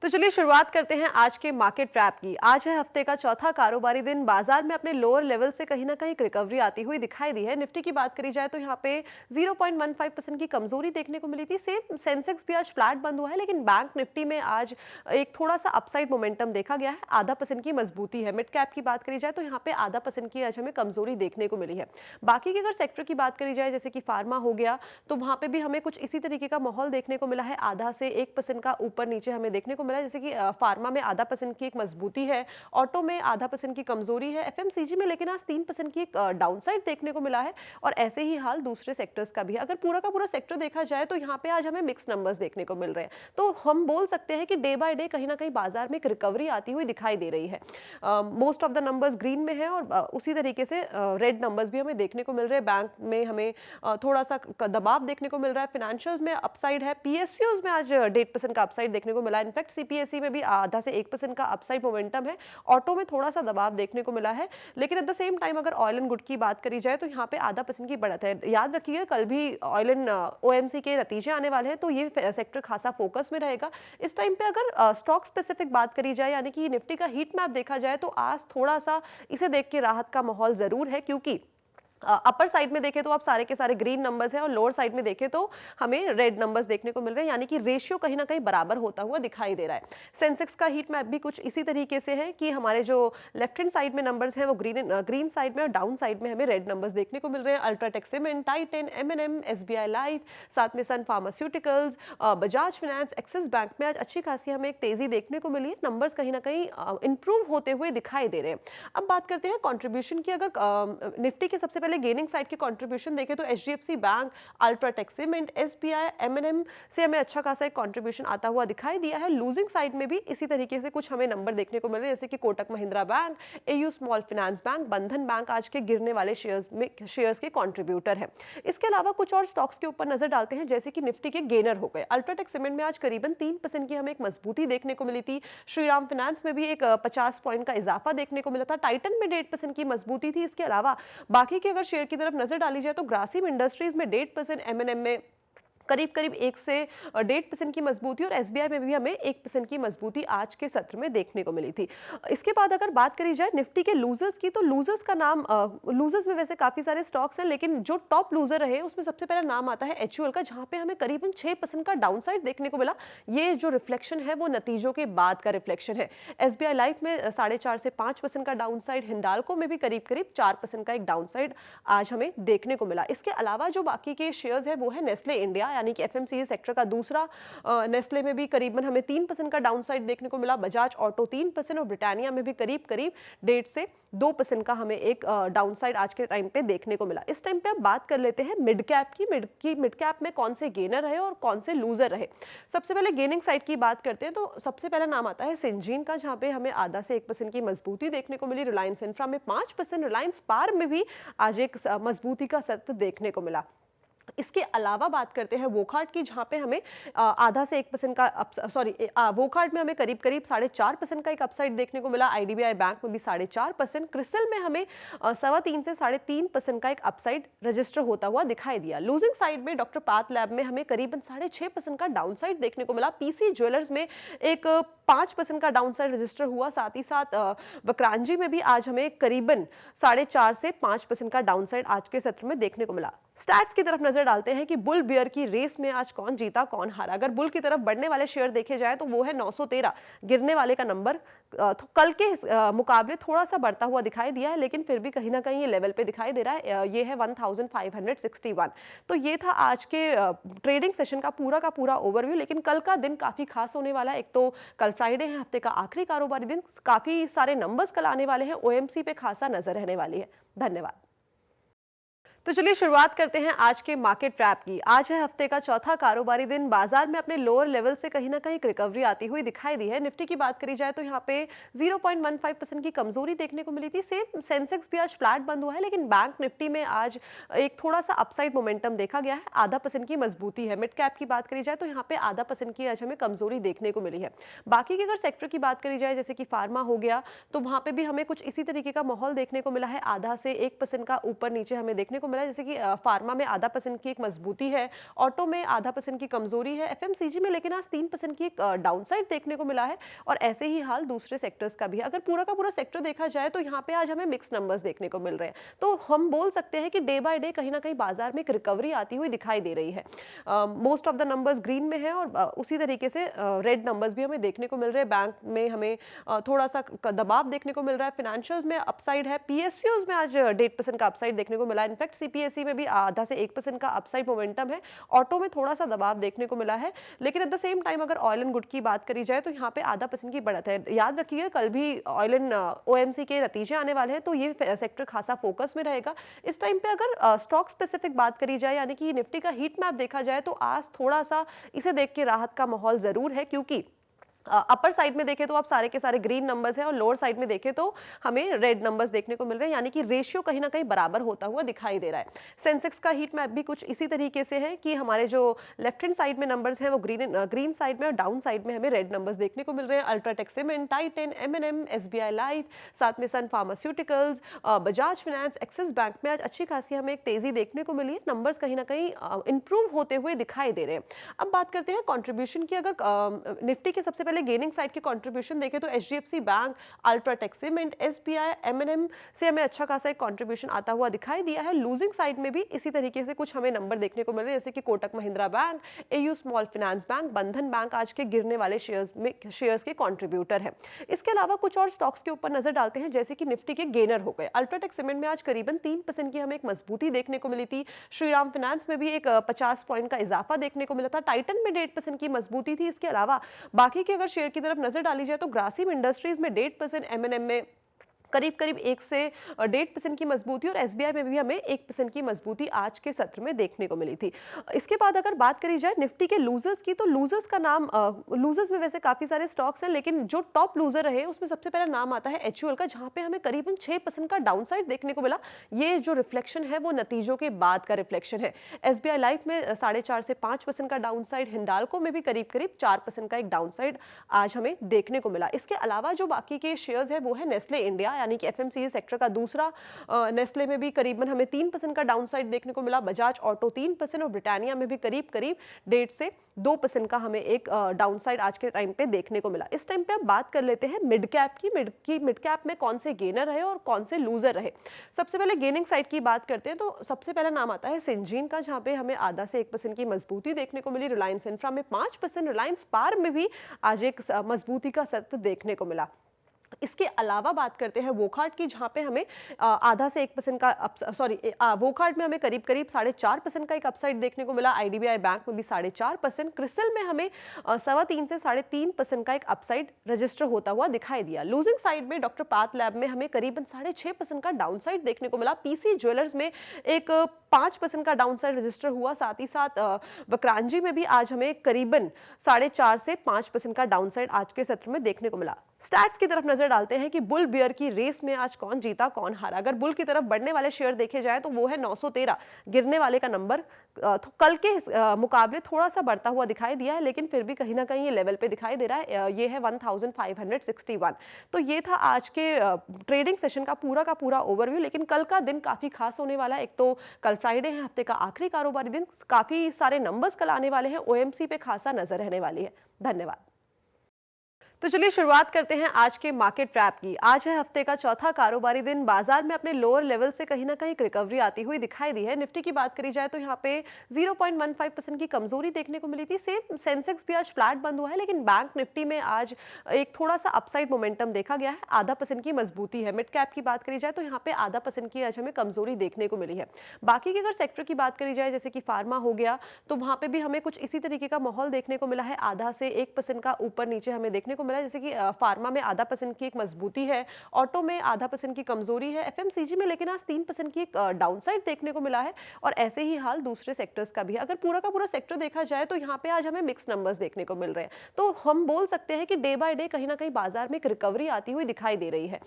तो चलिए शुरुआत करते हैं आज के मार्केट ट्रैप की। आज है हफ्ते का चौथा कारोबारी दिन। बाजार में अपने लोअर लेवल से कहीं ना कहीं एक रिकवरी आती हुई दिखाई दी है। निफ्टी की बात करी जाए तो यहाँ पे 0.15% की कमजोरी देखने को मिली थी। सेम सेंसेक्स भी आज फ्लैट बंद हुआ है, लेकिन बैंक निफ्टी में आज एक थोड़ा सा अपसाइड मोमेंटम देखा गया है। आधा % की मजबूती है। मिड कैप की बात करी जाए तो यहाँ पे आधा % की आज हमें कमजोरी देखने को मिली है। बाकी की अगर सेक्टर की बात करी जाए, जैसे कि फार्मा हो गया, तो वहां पे भी हमें कुछ इसी तरीके का माहौल देखने को मिला है। आधा से 1% का ऊपर नीचे हमें देखने को मिला है। जैसे कि फार्मा में आधा % की एक मजबूती है, ऑटो में आधा % की कमजोरी है, एफएमसीजी में लेकिन आज 3% की एक डाउनसाइड देखने को मिला है। और ऐसे ही हाल दूसरे सेक्टर्स का भी है। अगर पूरा का पूरा सेक्टर देखा जाए तो यहाँ पे आज हमें मिक्स नंबर्स देखने को मिल रहे हैं। तो हम बोल सकते हैं कि डे बाय डे कहीं ना कहीं बाजार में एक रिकवरी आती हुई दिखाई दे रही है। Most of the numbers green में है और उसी तरीके से रेड नंबर्स भी हमें देखने को मिल रहे हैं। बैंक में हमें थोड़ा सा दबाव देखने को मिल रहा है। फाइनेंशियल्स में अपसाइड है। पीएसयूज में आज 1.5% का अपसाइड देखने को मिला है। इनफैक्ट सीपीएसई में भी आधा से 1% का अपसाइड मोमेंटम है। ऑटो में थोड़ा सा दबाव देखने को मिला है, लेकिन एट द सेम टाइम अगर ऑयल एंड गुड की बात करी जाए तो यहाँ पे आधा % की बढ़त है। याद रखिए कल भी ऑयल एंड ओएमसी के नतीजे आने वाले हैं, तो ये सेक्टर खासा फोकस में रहेगा। इस टाइम पे अगर स्टॉक स्पेसिफिक बात करी जाए, यानी कि निफ्टी का हीट मैप देखा जाए, तो आज थोड़ा सा इसे देख के राहत का माहौल जरूर है, क्योंकि अपर साइड में देखें तो आप सारे के सारे ग्रीन नंबर्स हैं और लोअर साइड में देखें तो हमें रेड नंबर्स देखने को मिल रहे हैं, यानी कि रेशियो कहीं ना कहीं बराबर होता हुआ दिखाई दे रहा है। सेंसेक्स का हीट मैप भी कुछ इसी तरीके से है कि हमारे जो लेफ्ट हैंड साइड में नंबर्स हैं वो ग्रीन साइड में और डाउन साइड में हमें रेड नंबर्स देखने को मिल रहे हैं। UltraTech Cement, Titan, MNM, SBI Life, साथ में Sun Pharmaceuticals, Bajaj Finance, Axis Bank में आज अच्छी खासी हमें एक तेजी देखने को मिली है। नंबर्स कहीं ना कहीं इंप्रूव होते हुए दिखाई दे रहे हैं। अब बात करते हैं कॉन्ट्रीब्यूशन की। अगर निफ्टी के सबसे पहले गेनिंग साइड की कंट्रीब्यूशन देखें तो HDFC bank, UltraTech cement, SBI, M&M से हमें अच्छा खासा एक कंट्रीब्यूशन आता हुआ दिखाई दिया है। लूजिंग साइड में भी इसी तरीके से कुछ हमें नंबर देखने को मिल रहे हैं, जैसे कि Kotak Mahindra bank, AU small finance bank, बंधन बैंक आज के गिरने वाले शेयर्स के कंट्रीब्यूटर है। इसके अलावा कुछ और स्टॉक्स के ऊपर नजर डालते हैं, जैसे कि निफ्टी के गेनर हो गए। अल्ट्राटेक सीमेंट में आज करीबन 3% की हमें एक मजबूती देखने को मिली थी। श्रीराम फाइनेंस में भी एक 50 पॉइंट का इजाफा देखने को मिला था। टाइटन में 1.5% की मजबूती थी। इसके अलावा बाकी के अगर शेयर की तरफ नजर डाली जाए तो ग्रासिम इंडस्ट्रीज में 1.5%, एमएनएम में करीब 1 से 1.5% की मजबूती और एसबीआई में भी हमें 1% की मजबूती आज के सत्र में देखने को मिली थी। इसके बाद अगर बात करी जाए निफ्टी के लूजर्स की, तो लूजर्स का नाम लूजर्स में वैसे काफी सारे स्टॉक्स हैं, लेकिन जो टॉप लूजर रहे उसमें सबसे पहला नाम आता है एचयूएल का, जहां पे हमें करीबन 6% का डाउनसाइड देखने को मिला। ये जो रिफ्लेक्शन है वो नतीजों के बाद का रिफ्लेक्शन है। एसबीआई लाइफ में 4.5 से 5% का डाउनसाइड, हिंडाल्को में भी करीब 4% का एक डाउनसाइड आज हमें देखने को मिला। इसके अलावा जो बाकी के शेयर्स है वो है नेस्ले इंडिया, यानी कि एफएमसीजी सेक्टर का दूसरा। नेस्ले में भी करीबन हमें 3% का डाउनसाइड देखने को मिला। बजाज ऑटो 3% और ब्रिटानिया में भी करीब 1.5 से 2% का हमें एक डाउनसाइड आज के टाइम पे देखने को मिला। इस टाइम पे अब बात कर लेते हैं मिड कैप की। मिड कैप में कौन से गेनर रहे और कौन से लूजर रहे। सबसे पहले गेनिंग साइड की बात करते हैं तो सबसे पहला नाम आता है सिंजीन का, जहां पे हमें आधा से 1% की मजबूती देखने को मिली। रिलायंस इंफ्रा में 5%, रिलायंस पार में भी आज एक मजबूती का सत्र देखने को मिला। इसके अलावा बात करते हैं वोखार्ट की, जहां पे हमें आधा से 1% का वोखार्ट में हमें करीब 4.5% का एक अपसाइड देखने को मिला। आईडीबीआई बैंक में भी 4.5%। क्रिसल में हमें 3.25 से 3.5% का एक अपसाइड रजिस्टर होता हुआ दिखाई दिया। लूजिंग साइड में डॉक्टर पाथ लैब में हमें करीबन 6.5% का डाउनसाइड देखने को मिला। पीसी ज्वेलर्स में एक 5% का डाउनसाइड रजिस्टर हुआ। साथ ही साथ वक्रांजी में भी आज हमें करीबन 4.5 से 5% का डाउनसाइड आज के सत्र में देखने को मिला। स्टैट्स की तरफ नजर डालते हैं कि बुल बियर की रेस में आज कौन जीता कौन हारा। अगर बुल की तरफ बढ़ने वाले शेयर देखे जाए तो वो है 913। गिरने वाले का नंबर कल के मुकाबले थोड़ा सा बढ़ता हुआ दिखाई दिया है, लेकिन फिर भी कहीं ना कहीं ये लेवल पे दिखाई दे रहा है। ये है 1561। तो ये था आज के ट्रेडिंग सेशन का पूरा ओवरव्यू। लेकिन कल का दिन काफी खास होने वाला है। एक तो कल फ्राइडे है, हफ्ते का आखिरी कारोबारी दिन, काफी सारे नंबर्स कल आने वाले हैं। ओएमसी पे खासा नजर रहने वाली है। धन्यवाद। तो चलिए शुरुआत करते हैं आज के मार्केट ट्रैप की। आज है हफ्ते का चौथा कारोबारी दिन। बाजार में अपने लोअर लेवल से कहीं ना कहीं एक रिकवरी आती हुई दिखाई दी है। निफ्टी की बात करी जाए तो यहाँ पे 0.15% की कमजोरी देखने को मिली थी। सेम सेंसेक्स भी आज फ्लैट बंद हुआ है, लेकिन बैंक निफ्टी में आज एक थोड़ा सा अपसाइड मोमेंटम देखा गया है। आधा % की मजबूती है। मिड कैप की बात करी जाए तो यहाँ पे आधा % की आज हमें कमजोरी देखने को मिली है। बाकी की अगर सेक्टर की बात करी जाए, जैसे कि फार्मा हो गया, तो वहां पे भी हमें कुछ इसी तरीके का माहौल देखने को मिला है। आधा से 1% का ऊपर नीचे हमें देखने को मिला। मिला है, जैसे कि फार्मा में आधा % की एक मजबूती है, ऑटो में आधा % की कमजोरी है, एफएमसीजी में लेकिन आज 3% की एक डाउनसाइड देखने को मिला है और ऐसे ही हाल दूसरे सेक्टर्स का भी है। अगर पूरा का पूरा सेक्टर देखा जाए तो यहाँ पे आज हमें मिक्स नंबर्स देखने को मिल रहे हैं, तो हम बोल सकते हैं कि डे बाय डे कहीं ना कहीं बाजार में एक रिकवरी आती हुई दिखाई दे रही है। Most of the numbers green में है और उसी तरीके से रेड नंबर्स भी हमें देखने को मिल रहे हैं। बैंक में हमें थोड़ा सा दबाव देखने को मिल रहा है, फाइनेंशियल्स में अपसाइड है, पीएसयूज में आज 1.5% का अपसाइड देखने को मिला है। इनफैक्ट सीपीएसई में भी आधा से 1% का अपसाइड मोमेंटम है। ऑटो में थोड़ा सा दबाव देखने को मिला है, लेकिन एट द सेम टाइम अगर ऑयल एंड गुड की बात करी जाए तो यहाँ पे आधा % की बढ़त है। याद रखिए कल भी ऑयल एंड ओएमसी के नतीजे आने वाले हैं, तो ये सेक्टर खासा फोकस में रहेगा। इस टाइम पे अगर स्टॉक स्पेसिफिक बात करी जाए, यानी कि निफ्टी का हीट मैप देखा जाए, तो आज थोड़ा सा इसे देख के राहत का माहौल जरूर है, क्योंकि अपर साइड में देखें तो आप सारे के सारे ग्रीन नंबर्स हैं और लोअर साइड में देखें तो हमें रेड नंबर्स देखने को मिल रहे हैं, यानी कि रेशियो कहीं ना कहीं बराबर होता हुआ दिखाई दे रहा है। सेंसेक्स का हीट मैप भी कुछ इसी तरीके से है कि हमारे जो लेफ्ट हैंड साइड में नंबर्स हैं वो ग्रीन साइड में और डाउन साइड में हमें रेड नंबर्स देखने को मिल रहे हैं। UltraTech Cement, Titan, MNM, SBI Life, साथ में Sun Pharmaceuticals, Bajaj Finance, Axis Bank में आज अच्छी खासी हमें एक तेजी देखने को मिली है। नंबर्स कहीं ना कहीं इंप्रूव होते हुए दिखाई दे रहे हैं। अब बात करते हैं कॉन्ट्रीब्यूशन की। अगर निफ्टी के सबसे पहले गेनिंग साइड की कंट्रीब्यूशन देखें तो HDFC bank, UltraTech cement, SBI, M&M से हमें अच्छा खासा एक कंट्रीब्यूशन आता हुआ दिखाई दिया है। लूजिंग साइड में भी इसी तरीके से कुछ हमें नंबर देखने को मिल रहे हैं, जैसे कि Kotak Mahindra bank, AU small finance bank, बंधन बैंक आज के गिरने वाले शेयर्स के कंट्रीब्यूटर है। इसके अलावा कुछ और स्टॉक्स के ऊपर नजर डालते हैं, जैसे कि निफ्टी के गेनर हो गए। अल्ट्राटेक सीमेंट में आज करीबन 3% की हमें एक मजबूती देखने को मिली थी। श्रीराम फाइनेंस में भी एक 50 पॉइंट का इजाफा देखने को मिला था। टाइटन में 1.5% की मजबूती थी। इसके अलावा बाकी के अगर शेयर की तरफ नजर डाली जाए तो ग्रासिम इंडस्ट्रीज में 1.5%, एमएनएम में करीब 1 से 1.5% की मजबूती और एसबीआई में भी हमें 1% की मजबूती आज के सत्र में देखने को मिली थी। इसके बाद अगर बात करी जाए निफ्टी के लूजर्स की, तो लूजर्स का नाम लूजर्स में वैसे काफी सारे स्टॉक्स हैं, लेकिन जो टॉप लूजर रहे उसमें सबसे पहला नाम आता है एचयूएल का, जहां पे हमें करीबन 6% का डाउनसाइड देखने को मिला। ये जो रिफ्लेक्शन है वो नतीजों के बाद का रिफ्लेक्शन है। एसबीआई लाइफ में 4.5 से 5% का डाउनसाइड, हिंडाल्को में भी करीब 4% का एक डाउनसाइड आज हमें देखने को मिला। इसके अलावा जो बाकी के शेयर्स है वो है नेस्ले इंडिया, यानी कि एफएमसीजी सेक्टर का दूसरा। नेस्ले में भी करीबन हमें 3% का डाउनसाइड देखने को मिला। बजाज ऑटो 3% और ब्रिटानिया में भी करीब 1.5 से 2% का हमें एक डाउनसाइड आज के टाइम पे देखने को मिला। इस टाइम पे अब बात कर लेते हैं मिड कैप की। मिड कैप में कौन से गेनर रहे और कौन से लूजर रहे। सबसे पहले गेनिंग साइड की बात करते हैं तो सबसे पहला नाम आता है सिंजीन का, जहां पे हमें आधा से 1% की मजबूती देखने को मिली। रिलायंस इंफ्रा में 5%, रिलायंस पार में भी आज एक मजबूती का सत्र देखने को मिला। इसके अलावा बात करते हैं वोकहार्ट की, जहां पे हमें आधा से 1% का वोकहार्ट में हमें करीब 4.5% का एक अपसाइड देखने को मिला। आईडीबीआई बैंक में भी 4.5%, क्रिसिल में हमें 3.25 से 3.5% का एक अपसाइड रजिस्टर होता हुआ दिखाई दिया। लूजिंग साइड में डॉक्टर पाथ लैब में हमें करीबन 6.5% का डाउनसाइड देखने को मिला। पीसी ज्वेलर्स में एक 5% का डाउनसाइड रजिस्टर हुआ। साथ ही साथ वक्रांजी में भी आज हमें करीबन 4.5 से 5% का डाउनसाइड आज के सत्र में देखने को मिला। स्टैट्स की तरफ नजर डालते हैं कि बुल बियर की रेस में आज कौन जीता कौन हारा। अगर बुल की तरफ बढ़ने वाले शेयर देखे जाए तो वो है 913, गिरने वाले का नंबर तो कल के मुकाबले थोड़ा सा बढ़ता हुआ दिखाई दिया है, लेकिन फिर भी कहीं ना कहीं ये लेवल पे दिखाई दे रहा है। ये है 1561। तो ये था आज के ट्रेडिंग सेशन का पूरा ओवरव्यू। लेकिन कल का दिन काफी खास होने वाला है। एक तो कल फ्राइडे है, हफ्ते का आखिरी कारोबारी दिन, काफी सारे नंबर्स कल आने वाले हैं। ओएमसी पे खासा नजर रहने वाली है। धन्यवाद। तो चलिए शुरुआत करते हैं आज के मार्केट ट्रैप की। आज है हफ्ते का चौथा कारोबारी दिन। बाजार में अपने लोअर लेवल से कहीं ना कहीं रिकवरी आती हुई दिखाई दी है। निफ्टी की बात करी जाए तो यहाँ पे 0.15% की कमजोरी देखने को मिली थी। सेम सेंसेक्स भी आज फ्लैट बंद हुआ है, लेकिन बैंक निफ्टी में आज एक थोड़ा सा अपसाइड मोमेंटम देखा गया है। आधा % की मजबूती है। मिड कैप की बात करी जाए तो यहाँ पे आधा % की आज हमें कमजोरी देखने को मिली है। बाकी की अगर सेक्टर की बात करी जाए, जैसे कि फार्मा हो गया, तो वहां पे भी हमें कुछ इसी तरीके का माहौल देखने को मिला है। आधा से 1% का ऊपर नीचे हमें देखने को मिला, जैसे कि फार्मा में आधा % की एक मजबूती है, ऑटो में आधा % की कमजोरी है, एफएमसीजी में लेकिन आज 3% की एक डाउनसाइड देखने को मिला है और ऐसे ही हाल दूसरे सेक्टर्स का भी है। अगर पूरा का पूरा सेक्टर देखा जाए तो यहाँ पे आज हमें मिक्स नंबर्स देखने को मिल रहे हैं, तो हम बोल सकते हैं कि डे बाय डे कहीं ना कहीं बाजार में एक रिकवरी आती हुई दिखाई दे रही है।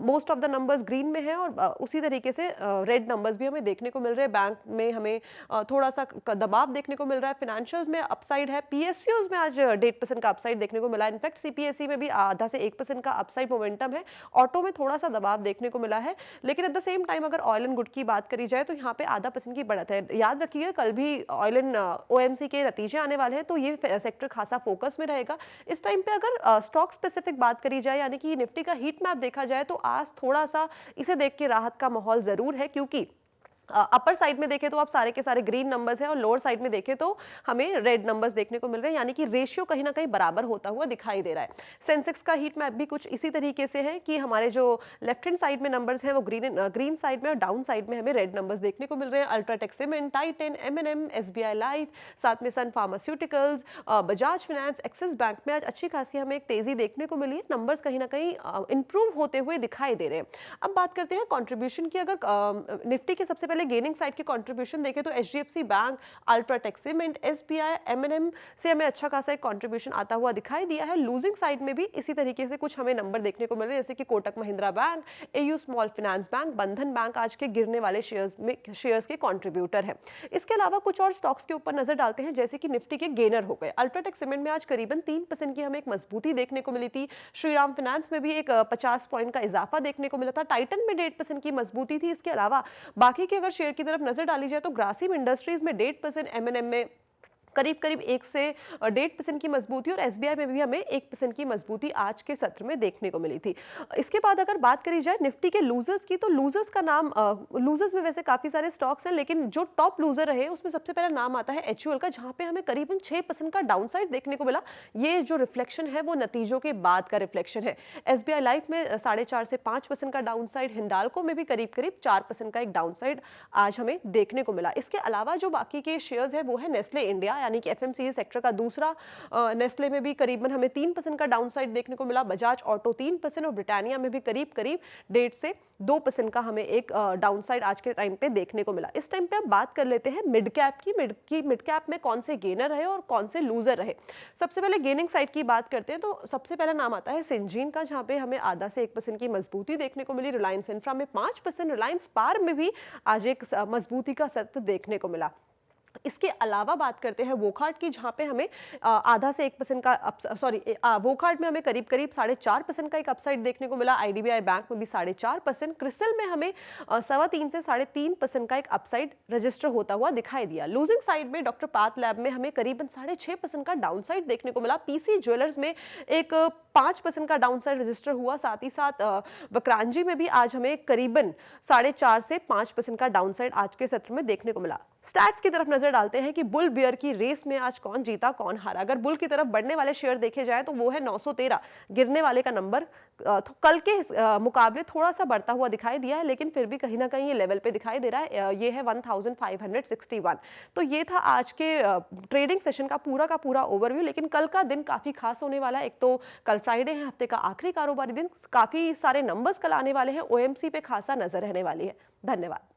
Most of the numbers green में है और उसी तरीके से रेड नंबर्स भी हमें देखने को मिल रहे हैं। बैंक में हमें थोड़ा सा दबाव देखने को मिल रहा है। फाइनेंशियल्स में अपसाइड है, पीएसयूज में आज 1.5% का अपसाइड देखने को मिला। इनफैक्ट सीपीएसई में भी आधा से 1% का अपसाइड मोमेंटम है। ऑटो में थोड़ा सा दबाव देखने को मिला है, लेकिन एट द सेम टाइम अगर ऑयल एंड गुड की बात करी जाए तो यहाँ पे आधा % की बढ़त है। याद रखिए कल भी ऑयल एंड ओएमसी के नतीजे आने वाले हैं, तो ये सेक्टर खासा फोकस में रहेगा। इस टाइम पे अगर स्टॉक स्पेसिफिक बात करी जाए, यानी कि निफ्टी का हीट मैप देखा जाए, तो आज थोड़ा सा इसे देख के राहत का माहौल जरूर है, क्योंकि अपर साइड में देखें तो आप सारे के सारे ग्रीन नंबर्स हैं और लोअर साइड में देखें तो हमें रेड नंबर्स देखने को मिल रहे हैं, यानी कि रेशियो कहीं ना कहीं बराबर होता हुआ दिखाई दे रहा है। सेंसेक्स का हीट मैप भी कुछ इसी तरीके से है कि हमारे जो लेफ्ट हैंड साइड में नंबर्स हैं वो ग्रीन साइड में और डाउन साइड में हमें रेड नंबर्स देखने को मिल रहे हैं। UltraTech Cement, Titan, MNM, SBI Life, साथ में Sun Pharmaceuticals, Bajaj Finance, Axis Bank में आज अच्छी खासी हमें एक तेजी देखने को मिली है। नंबर्स कहीं ना कहीं इंप्रूव होते हुए दिखाई दे रहे हैं। अब बात करते हैं कॉन्ट्रीब्यूशन की। अगर निफ्टी के सबसे पहले गेनिंग साइड की कंट्रीब्यूशन देखें तो HDFC bank, UltraTech cement, SBI, M&M से हमें अच्छा खासा एक कंट्रीब्यूशन आता हुआ दिखाई दिया है। लूजिंग साइड में भी इसी तरीके से कुछ हमें नंबर देखने को मिल रहे हैं, जैसे कि Kotak Mahindra bank, AU small finance bank, बंधन बैंक आज के गिरने वाले शेयर्स के कंट्रीब्यूटर है। इसके अलावा कुछ और स्टॉक्स के ऊपर नजर डालते हैं, जैसे कि निफ्टी के गेनर हो गए। अल्ट्राटेक सीमेंट में आज करीबन 3% की हमें एक मजबूती देखने को मिली थी। श्रीराम फाइनेंस में भी एक 50 पॉइंट का इजाफा देखने को मिला था। टाइटन में 1.5% की मजबूती थी। इसके अलावा बाकी के अगर शेयर की तरफ नजर डाली जाए तो ग्रासिम इंडस्ट्रीज में 1.5%, एमएनएम में करीब 1 से 1.5% की मजबूती और एसबीआई में भी हमें 1% की मजबूती आज के सत्र में देखने को मिली थी। इसके बाद अगर बात करी जाए निफ्टी के लूजर्स की, तो लूजर्स का नाम लूजर्स में वैसे काफी सारे स्टॉक्स हैं, लेकिन जो टॉप लूजर रहे उसमें सबसे पहला नाम आता है एचयूएल का, जहां पे हमें करीबन 6% का डाउनसाइड देखने को मिला। ये जो रिफ्लेक्शन है वो नतीजों के बाद का रिफ्लेक्शन है। एसबीआई लाइफ में 4.5 से 5% का डाउनसाइड, हिंडाल्को में भी करीब 4% का एक डाउनसाइड आज हमें देखने को मिला। इसके अलावा जो बाकी के शेयर्स है वो है नेस्ले इंडिया, यानी कि एफएमसीजी सेक्टर का दूसरा। नेस्ले में भी करीबन हमें 3% का डाउनसाइड देखने को मिला। बजाज ऑटो 3% और ब्रिटानिया में भी करीब 1.5 से 2% का हमें एक डाउनसाइड आज के टाइम पे देखने को मिला। इस टाइम पे अब बात कर लेते हैं मिड कैप की। मिड कैप में कौन से गेनर रहे और कौन से लूजर रहे। सबसे पहले गेनिंग साइड की बात करते हैं तो सबसे पहला नाम आता है सिंजीन का, जहां पे हमें आधा से 1% की मजबूती देखने को मिली। रिलायंस इंफ्रा में 5%, रिलायंस पार में भी आज एक मजबूती का सत्र देखने को मिला। इसके अलावा बात करते हैं वोकहार्ट की, जहां पे हमें आधा से 1% का वोकहार्ट में हमें करीब 4.5% का एक अपसाइड देखने को मिला। आईडीबीआई बैंक में भी 4.5%। क्रिसल में हमें 3.25 से 3.5% का एक अपसाइड रजिस्टर होता हुआ दिखाई दिया। लूजिंग साइड में डॉक्टर पाथ लैब में हमें करीबन 6.5% का डाउनसाइड देखने को मिला। पीसी ज्वेलर्स में एक 5% का डाउनसाइड रजिस्टर हुआ। साथ ही साथ वक्रांजी में भी आज हमें करीबन 4.5 से 5% का डाउनसाइड आज के सत्र में देखने को मिला। स्टैट्स की तरफ नजर डालते हैं कि बुल बियर की रेस में आज कौन जीता कौन हारा। अगर बुल की तरफ बढ़ने वाले शेयर देखे जाए तो वो है 913। गिरने वाले का नंबर कल के मुकाबले थोड़ा सा बढ़ता हुआ दिखाई दिया है, लेकिन फिर भी कहीं ना कहीं ये लेवल पे दिखाई दे रहा है। ये है 1561। तो ये था आज के ट्रेडिंग सेशन का पूरा ओवरव्यू। लेकिन कल का दिन काफी खास होने वाला है। एक तो कल फ्राइडे है, हफ्ते का आखिरी कारोबारी दिन, काफी सारे नंबर्स कल आने वाले हैं। ओएमसी पे खासा नजर रहने वाली है। धन्यवाद।